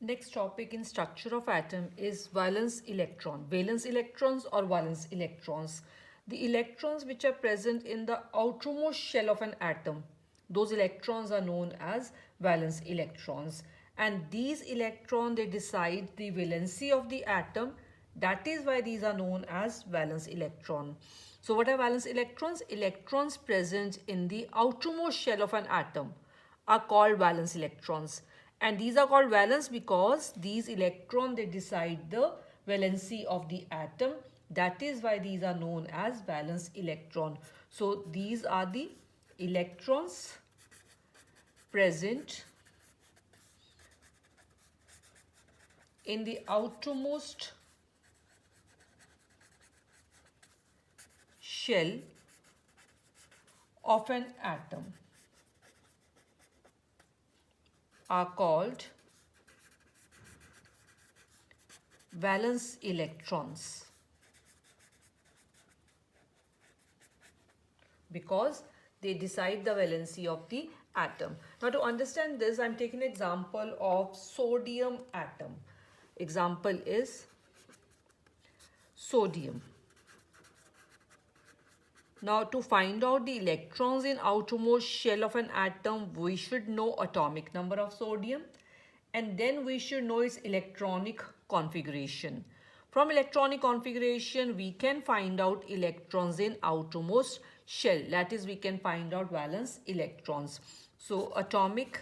Next topic in structure of atom is valence electron. Valence electrons or valence electrons. The electrons which are present in the outermost shell of an atom, those electrons are known as valence electrons. And these electrons, they decide the valency of the atom. That is why these are known as valence electron. So what are valence electrons? Electrons present in the outermost shell of an atom are called valence electrons, and these are called valence because these electrons, they decide the valency of the atom. That is why these are known as valence electron. So these are the electrons present in the outermost shell of an atom are called valence electrons because they decide the valency of the atom. Now to understand this, I'm taking an example of sodium atom. Example is sodium. Now to find out the electrons in outermost shell of an atom, we should know atomic number of sodium, and then we should know its electronic configuration. From electronic configuration, we can find out electrons in outermost shell. That is, we can find out valence electrons. So atomic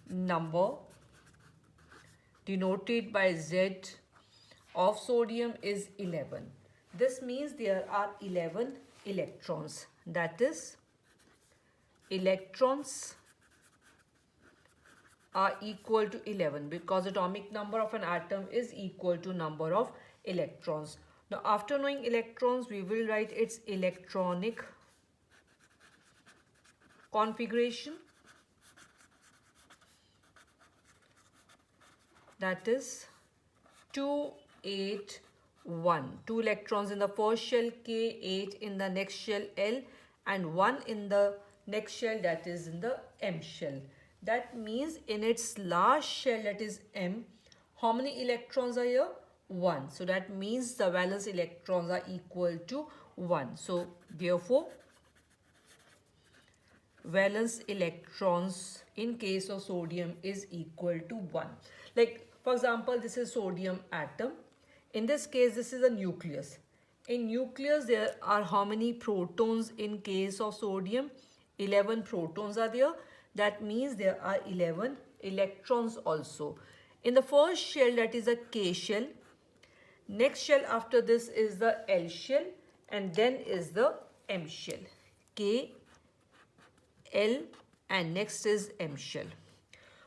number denoted by Z of sodium is 11. This means there are 11 electrons. That is, electrons are equal to 11 because atomic number of an atom is equal to number of electrons. Now after knowing electrons, we will write its electronic configuration. That is 2, 8, 1. 2 electrons in the first shell K, 8 in the next shell L, and 1 in the next shell, that is in the M shell. That means in its last shell, that is M, how many electrons are here? 1. So that means the valence electrons are equal to 1. So therefore, valence electrons in case of sodium is equal to 1. Like for example, this is sodium atom. In this case, this is a nucleus. In nucleus, there are how many protons in case of sodium? 11 protons are there. That means there are 11 electrons also. In the first shell, that is a K shell. Next shell after this is the L shell, and then is the M shell. K, L, and next is M shell.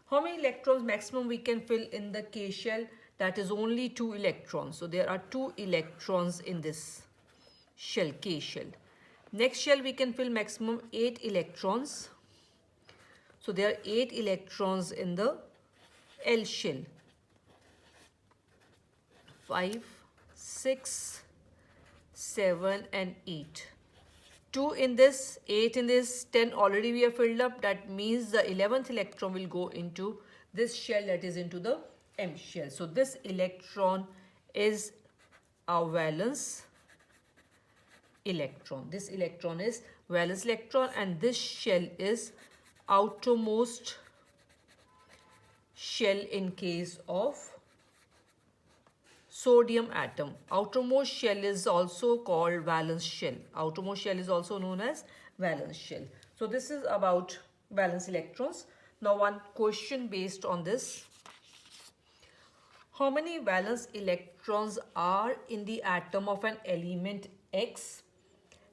How many electrons maximum we can fill in the K shell? That is only 2 electrons. So there are 2 electrons in this shell, K shell. Next shell we can fill maximum 8 electrons. So there are 8 electrons in the L shell. 5, 6, 7 and 8. 2 in this, 8 in this, 10 already we have filled up. That means the 11th electron will go into this shell, that is into the M shell. So this electron is a valence electron. This electron is valence electron, and this shell is outermost shell in case of sodium atom. Outermost shell is also called valence shell. Outermost shell is also known as valence shell. So this is about valence electrons. Now one question based on this. How many valence electrons are in the atom of an element X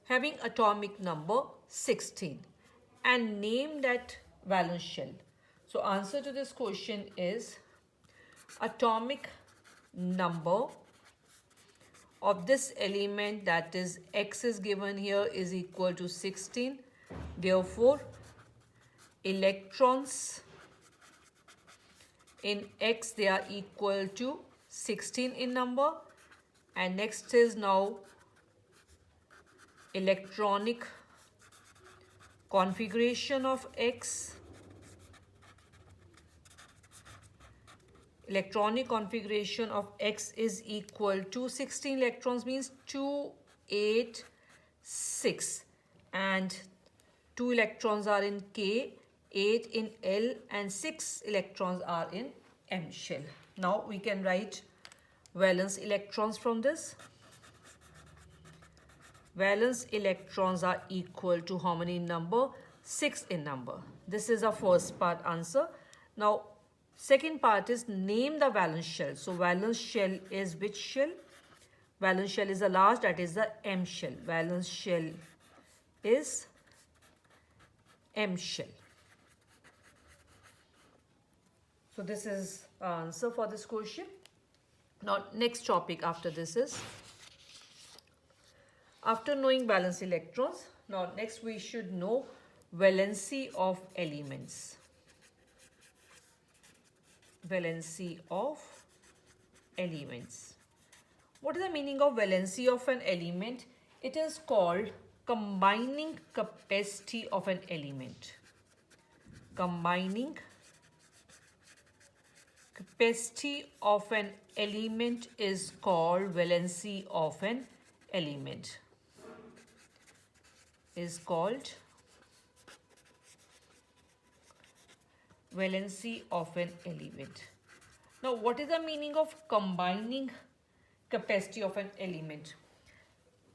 having atomic number 16, and name that valence shell? So answer to this question is atomic number of this element, that is X is given here, is equal to 16. Therefore, electrons in X, they are equal to 16 in number. And next is now electronic configuration of X. electronic configuration of X is equal to 16 electrons means 2, 8, 6, and 2 electrons are in K, 8 in L, and 6 electrons are in M shell. Now we can write valence electrons from this. Valence electrons are equal to how many in number? 6 in number. This is our first part answer. Now second part is name the valence shell. So valence shell is which shell? Valence shell is the last, that is the M shell. Valence shell is M shell. So this is our answer for this question. Now next topic after this is, after knowing valence electrons, now next we should know valency of elements. Valency of elements. What is the meaning of valency of an element? It is called combining capacity of an element. Combining capacity of an element is called valency of an element. Is called valency of an element. Now what is the meaning of combining capacity of an element?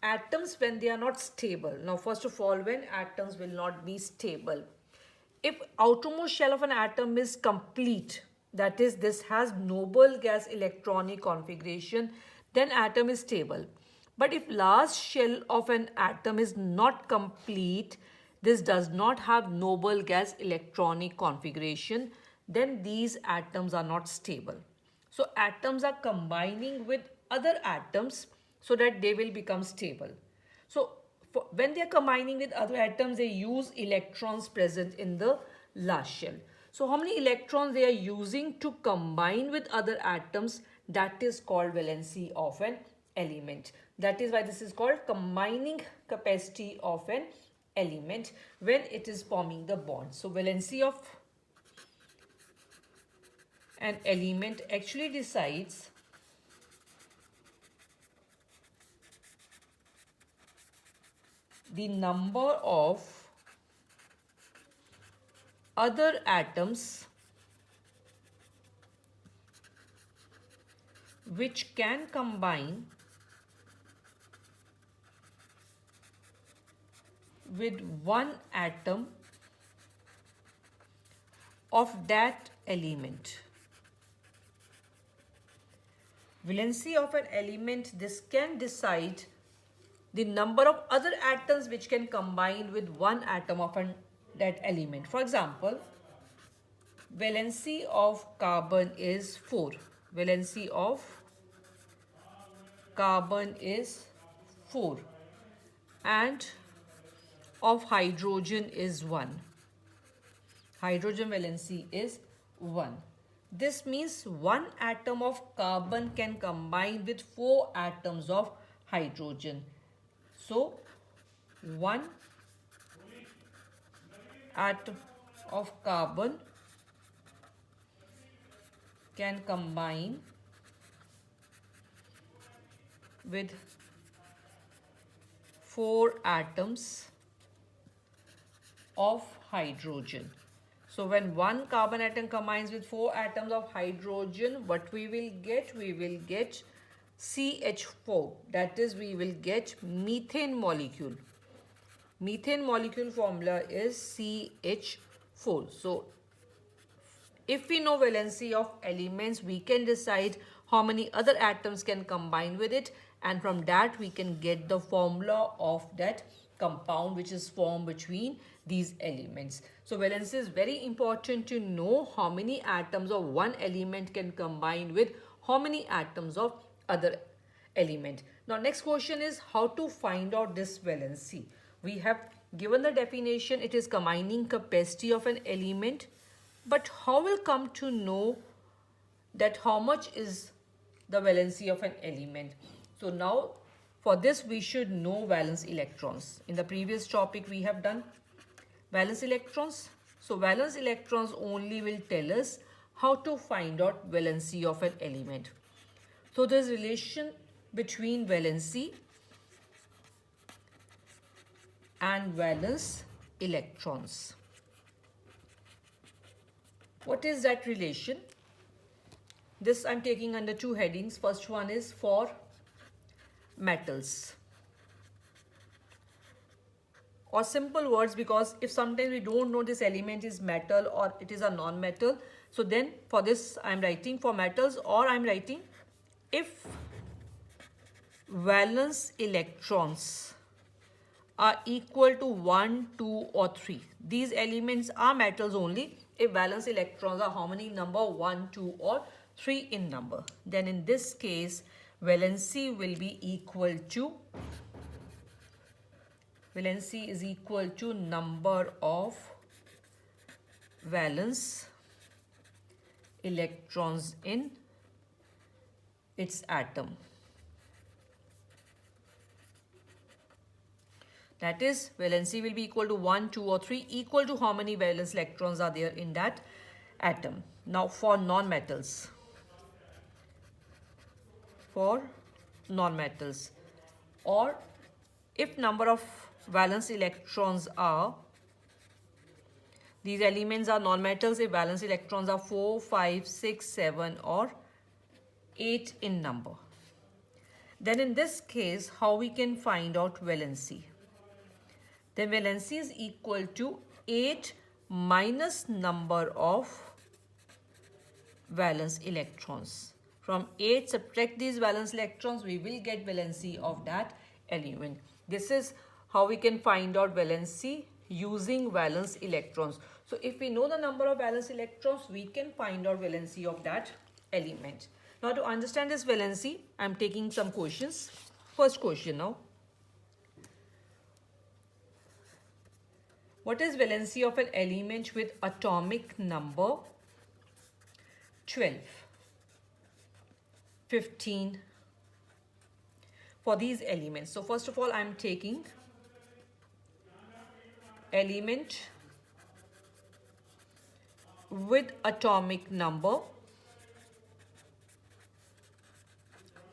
Atoms, when they are not stable. Now first of all, when atoms will not be stable, if outermost shell of an atom is complete, that is this has noble gas electronic configuration, then atom is stable. But if last shell of an atom is not complete, this does not have noble gas electronic configuration, then these atoms are not stable. So atoms are combining with other atoms so that they will become stable. So when they are combining with other atoms, they use electrons present in the last shell. So how many electrons they are using to combine with other atoms, that is called valency of an element. That is why this is called combining capacity of an element when it is forming the bond. So valency of an element actually decides the number of other atoms which can combine with one atom of that element. Valency of an element, this can decide the number of other atoms which can combine with one atom of that element. For example, valency of carbon is 4. Valency of carbon is 4 and of hydrogen is 1. Hydrogen valency is 1. This means one atom of carbon can combine with 4 atoms of hydrogen. So, one atom of carbon can combine with 4 atoms of hydrogen. So when one carbon atom combines with 4 atoms of hydrogen, what we will get? We will get CH4. That is, we will get methane molecule. Methane molecule formula is CH4. So if we know valency of elements, we can decide how many other atoms can combine with it, and from that we can get the formula of that compound which is formed between these elements. So valency is very important to know how many atoms of one element can combine with how many atoms of other element. Now next question is how to find out this valency. We have given the definition, it is combining capacity of an element, but how will come to know that how much is the valency of an element? So now for this we should know valence electrons. In the previous topic we have done valence electrons. So valence electrons only will tell us how to find out valency of an element. So there's relation between valency and valence electrons. What is that relation? This I'm taking under two headings. First one is for metals. Or simple words, because if sometimes we don't know this element is metal or it is a non-metal, so then for this I'm writing for metals, or I'm writing if valence electrons are equal to 1, 2 or 3. These elements are metals only if valence electrons are how many number? 1, 2 or 3 in number. Then in this case valency will be equal to, valency is equal to number of valence electrons in its atom. That is, valency will be equal to 1, 2 or 3, equal to how many valence electrons are there in that atom. Now for non-metals. For non-metals, or if number of valence electrons are, these elements are non-metals if valence electrons are 4, 5, 6, 7 or 8 in number. Then in this case, how we can find out valency? Then valency is equal to 8 minus number of valence electrons. From 8 subtract these valence electrons, we will get valency of that element. This is how we can find out valency using valence electrons. So if we know the number of valence electrons, we can find out valency of that element. Now to understand this valency, I am taking some questions. First question now. What is valency of an element with atomic number 12, 15 for these elements? So first of all, I am taking element with atomic number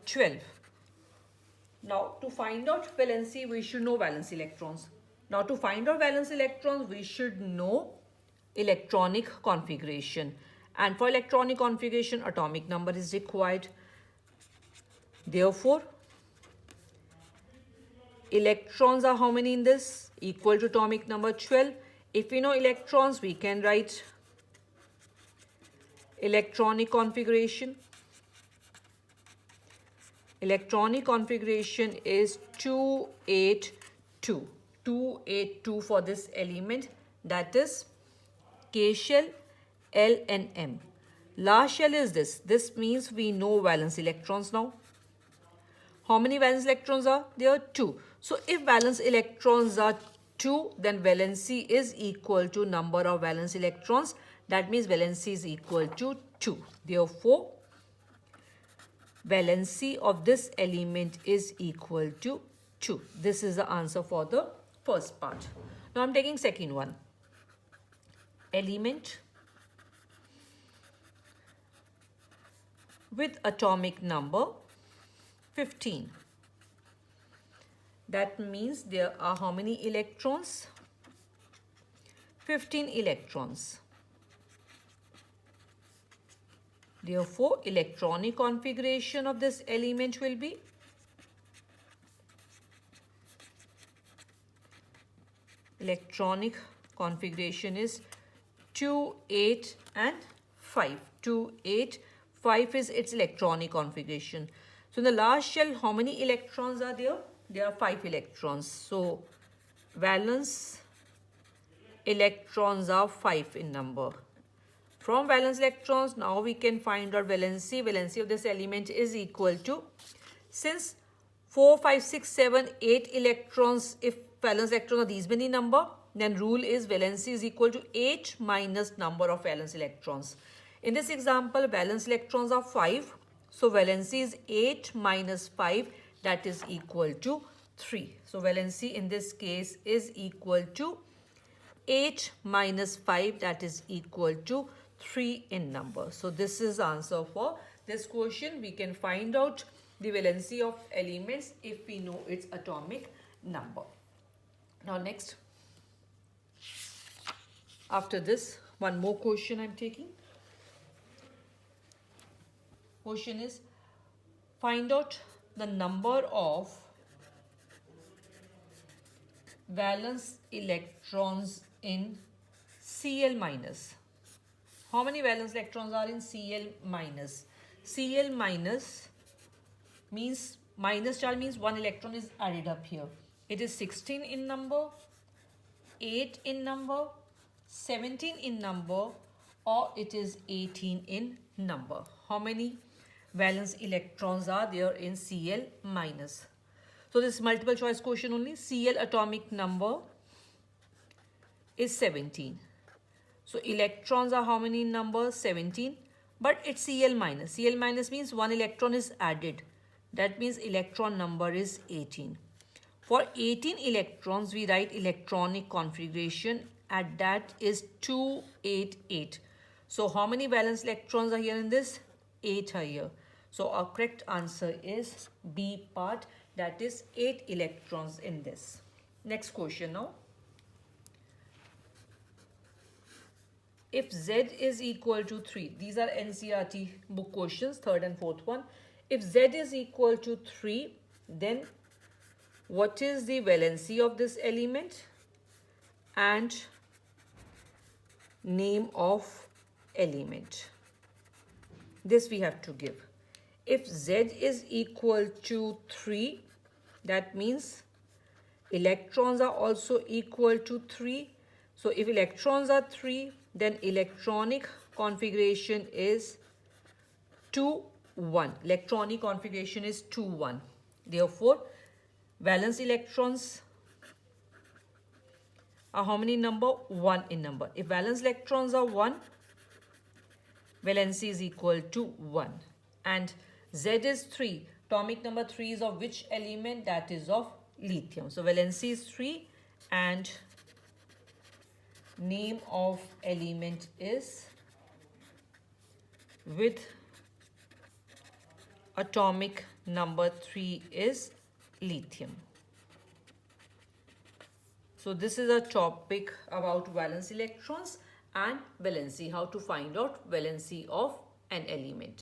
12. Now to find out valency, we should know valence electrons. Now to find out valence electrons, we should know electronic configuration. And for electronic configuration, atomic number is required. Therefore, electrons are how many in this? Equal to atomic number 12. If we know electrons, we can write electronic configuration. Electronic configuration is 282. 282 for this element, that is K shell, L and M. Last shell is this. This means we know valence electrons now. How many valence electrons are there? 2. So if valence electrons are 2, then valency is equal to number of valence electrons. That means valency is equal to 2. Therefore, valency of this element is equal to 2. This is the answer for the first part. Now I'm taking second one. Element with atomic number 15. That means there are how many electrons? 15 electrons. Therefore, electronic configuration of this element will be electronic configuration is 2, 8 and 5. 2, 8, 5 is its electronic configuration. So in the last shell, how many electrons are there? There are 5 electrons. So valence electrons are 5 in number. From valence electrons, now we can find out valency. Valency of this element is equal to, since 4, 5, 6, 7, 8 electrons, if valence electrons are these many number, then rule is valency is equal to 8 minus number of valence electrons. In this example, valence electrons are 5. So valency is 8 minus 5, that is equal to 3. So valency in this case is equal to 8 minus 5, that is equal to 3 in number. So this is answer for this question. We can find out the valency of elements if we know its atomic number. Now next, after this, one more question I'm taking. Question is, find out the number of valence electrons in Cl minus. How many valence electrons are in Cl minus? Cl minus means, minus charge means one electron is added up here. It is 16 in number, 8 in number, 17 in number, or it is 18 in number. How many valence electrons are there in Cl minus? So this multiple choice question only. Cl atomic number is 17. So electrons are how many in number? 17. But it's Cl minus. Cl minus means one electron is added. That means electron number is 18. For 18 electrons, we write electronic configuration at that is 288. So how many valence electrons are here in this? 8 are here. So our correct answer is B part, that is 8 electrons in this. Next question now. If Z is equal to 3, these are NCERT book questions, third and fourth one. If Z is equal to 3, then what is the valency of this element and name of element? This we have to give. If Z is equal to 3, that means electrons are also equal to 3. So if electrons are 3, then electronic configuration is 2, 1. Electronic configuration is 2, 1. Therefore, valence electrons are how many in number? 1 in number. If valence electrons are 1, valency is equal to 1. And Z is 3. Atomic number 3 is of which element? That is of lithium. So valency is 3 and name of element is with atomic number 3 is lithium. So this is a topic about valence electrons and valency, how to find out valency of an element.